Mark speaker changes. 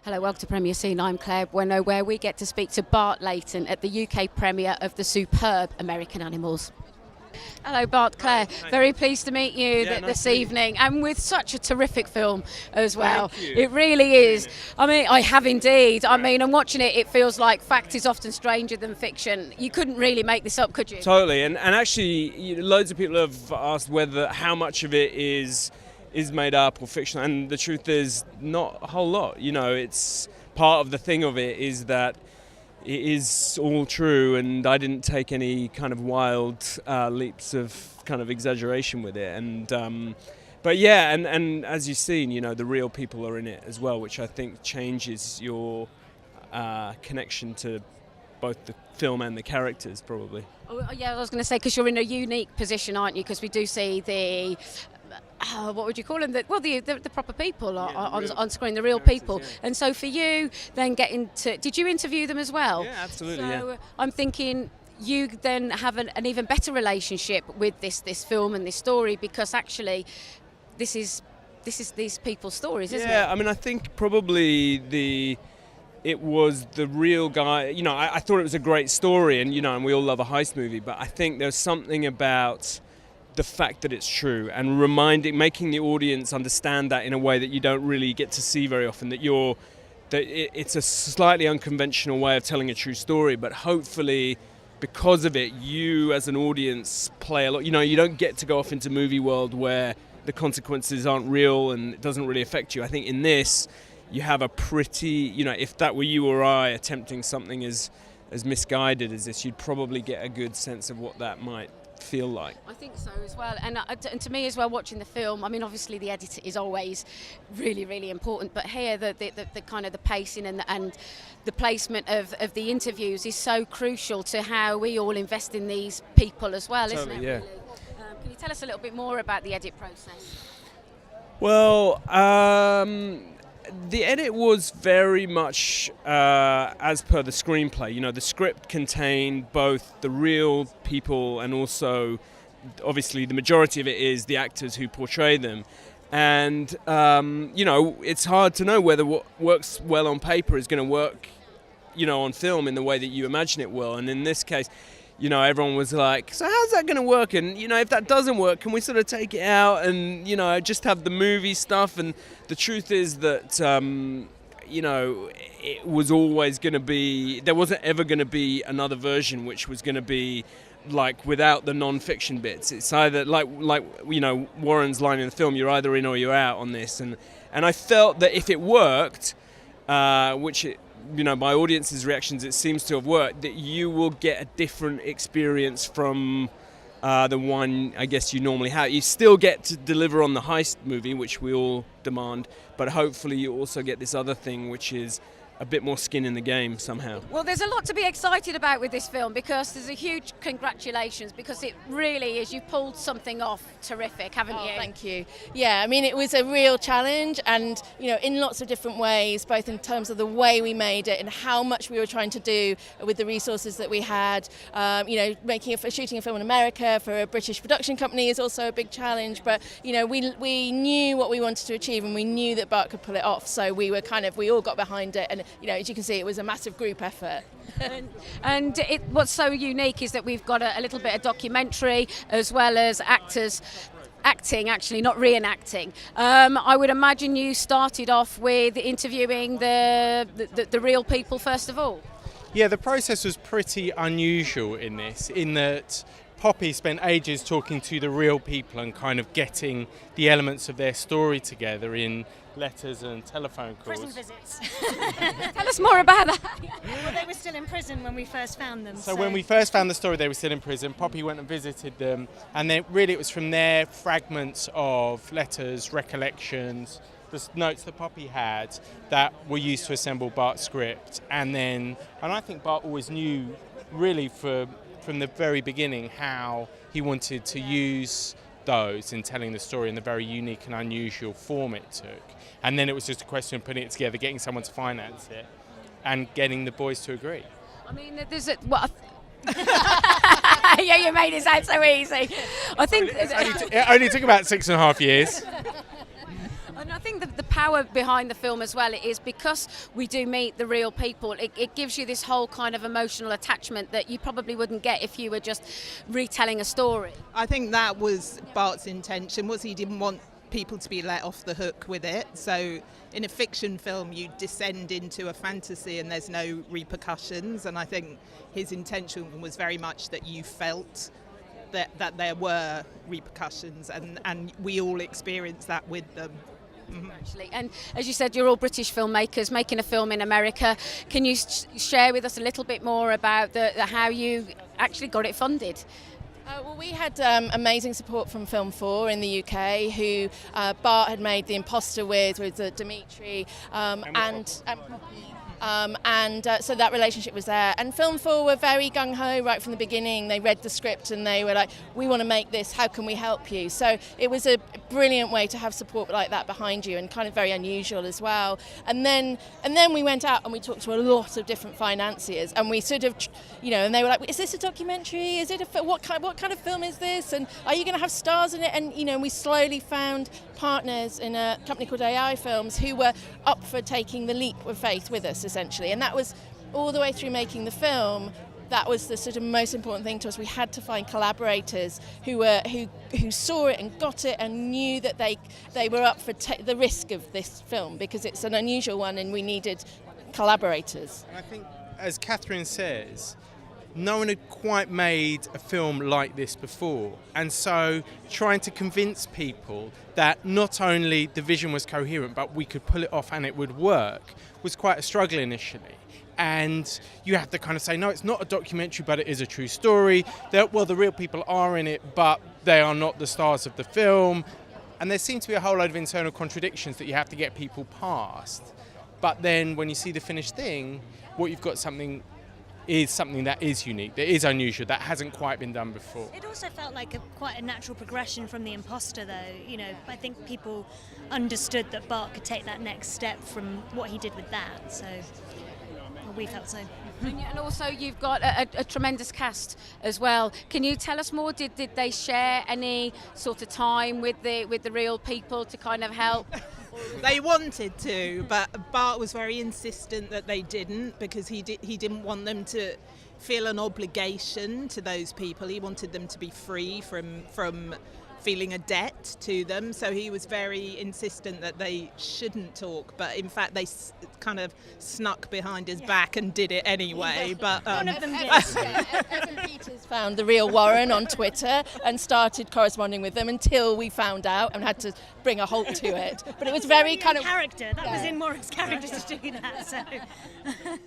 Speaker 1: Hello, welcome to Premier Scene. I'm Claire Bueno, where we get to speak to Bart Layton at the UK premiere of the superb American Animals. Hello, Bart, Claire.
Speaker 2: Hi.
Speaker 1: Very pleased to meet you this evening, and with such a terrific film as well.
Speaker 2: Thank you.
Speaker 1: It really is. I mean, I have indeed. I mean, I'm watching it. It feels like fact is often stranger than fiction. You couldn't really make this up, could you?
Speaker 2: Totally, and actually, loads of people have asked how much of it is made up or fiction, and the truth is not a whole lot. You know, it's part of the thing of it is that it is all true, and I didn't take any kind of wild leaps of kind of exaggeration with it. And but yeah, and as you've seen, you know, the real people are in it as well, which I think changes your connection to both the film and the characters, probably.
Speaker 1: Oh, yeah, I was going to say, because you're in a unique position, aren't you? Because we do see the what would you call them? The proper people on screen, the real people.
Speaker 2: Yeah.
Speaker 1: And so for you, then did you interview them as well?
Speaker 2: Yeah, absolutely.
Speaker 1: So
Speaker 2: yeah.
Speaker 1: I'm thinking you then have an even better relationship with this film and this story, because actually this is these people's stories, isn't it?
Speaker 2: Yeah, I mean, I think probably it was the real guy. You know, I thought it was a great story, and you know, and we all love a heist movie, but I think there's something about the fact that it's true and making the audience understand that in a way that you don't really get to see very often, that it's a slightly unconventional way of telling a true story, but hopefully because of it, you as an audience play a lot. You know, you don't get to go off into movie world where the consequences aren't real and it doesn't really affect you. I think in this, you have a pretty, you know, if that were you or I attempting something as misguided as this, you'd probably get a good sense of what that might feel like.
Speaker 1: I think so as well, and to me as well, watching the film, I mean, obviously the edit is always really, really important, but here the kind of the pacing and the placement of the interviews is so crucial to how we all invest in these people as well,
Speaker 2: Totally,
Speaker 1: isn't it?
Speaker 2: yeah.
Speaker 1: Really? Can you tell us a little bit more about the edit process?
Speaker 2: Well, the edit was very much as per the screenplay. You know, the script contained both the real people and also, obviously, the majority of it is the actors who portray them. And, you know, it's hard to know whether what works well on paper is going to work, you know, on film in the way that you imagine it will. And in this case, you know, everyone was like, so how's that going to work? And, you know, if that doesn't work, can we sort of take it out and, you know, just have the movie stuff? And the truth is that, you know, it was always going to be, there wasn't ever going to be another version which was going to be like without the non-fiction bits. It's either like you know, Warren's line in the film, you're either in or you're out on this. And I felt that if it worked, which it, you know, my audience's reactions, it seems to have worked, that you will get a different experience from the one, I guess, you normally have. You still get to deliver on the heist movie, which we all demand, but hopefully you also get this other thing, which is a bit more skin in the game somehow.
Speaker 1: Well, there's a lot to be excited about with this film, because there's a huge congratulations, because it really is, you've pulled something off terrific, haven't you?
Speaker 3: Thank you. Yeah, I mean, it was a real challenge, and, you know, in lots of different ways, both in terms of the way we made it and how much we were trying to do with the resources that we had. You know, shooting a film in America for a British production company is also a big challenge, but, you know, we knew what we wanted to achieve, and we knew that Bart could pull it off, so we all got behind it, and, you know, as you can see, it was a massive group effort.
Speaker 1: And what's so unique is that we've got a little bit of documentary as well as actors acting, actually, not reenacting. I would imagine you started off with interviewing the real people first of all.
Speaker 4: Yeah, the process was pretty unusual in this, in that Poppy spent ages talking to the real people and kind of getting the elements of their story together in letters and telephone calls.
Speaker 5: Prison visits.
Speaker 1: Tell us more about that.
Speaker 5: Well, they were still in prison when we first found them.
Speaker 4: So when we first found the story, they were still in prison. Poppy went and visited them, and then really it was from there, fragments of letters, recollections, the notes that Poppy had that were used to assemble Bart's script. And I think Bart always knew, really from the very beginning, how he wanted to use those in telling the story in the very unique and unusual form it took. And then it was just a question of putting it together, getting someone to finance it, and getting the boys to agree.
Speaker 1: I mean, there's yeah, you made it sound so easy. I think
Speaker 4: It only took about 6.5 years.
Speaker 1: And I think the power behind the film as well is because we do meet the real people. It gives you this whole kind of emotional attachment that you probably wouldn't get if you were just retelling a story.
Speaker 6: I think that was Bart's intention, was he didn't want people to be let off the hook with it. So in a fiction film you descend into a fantasy and there's no repercussions, and I think his intention was very much that you felt that there were repercussions, and we all experienced that with them.
Speaker 1: Actually, and as you said, you're all British filmmakers making a film in America. Can you share with us a little bit more about how you actually got it funded?
Speaker 3: Well, we had amazing support from Film 4 in the UK, who Bart had made The Imposter with Dimitri so that relationship was there. And Film 4 were very gung-ho right from the beginning. They read the script and they were like, we want to make this, how can we help you? So it was a brilliant way to have support like that behind you, and kind of very unusual as well. And then we went out and we talked to a lot of different financiers, and we sort of, and they were like, is this a documentary? Is it what kind of film is this? And are you going to have stars in it? And we slowly found partners in a company called AI Films who were up for taking the leap of faith with us, essentially. And that was all the way through making the film. That was the sort of most important thing to us. We had to find collaborators who saw it and got it and knew that they were up for the risk of this film, because it's an unusual one and we needed collaborators.
Speaker 4: And I think, as Katherine says, no one had quite made a film like this before, and so trying to convince people that not only the vision was coherent but we could pull it off and it would work was quite a struggle initially. And you have to kind of say, no, it's not a documentary, but it is a true story. The real people are in it, but they are not the stars of the film. And there seem to be a whole load of internal contradictions that you have to get people past. But then when you see the finished thing, what you've got is something that is unique, that is unusual, that hasn't quite been done before.
Speaker 5: It also felt like quite a natural progression from The Imposter, though. I think people understood that Bart could take that next step from what he did with that, so we felt so.
Speaker 1: And also you've got a tremendous cast as well. Can you tell us more? Did they share any sort of time with the real people to kind of help?
Speaker 6: They wanted to, but Bart was very insistent that they didn't, because he didn't want them to feel an obligation to those people. He wanted them to be free from feeling a debt to them, so he was very insistent that they shouldn't talk, but in fact they kind of snuck behind his back and did it anyway. But
Speaker 5: one of them did.
Speaker 3: Evan Peters found the real Warren on Twitter and started corresponding with them until we found out and had to bring a halt to it. But it was very kind of
Speaker 5: character. That was in Warren's character to do that. So.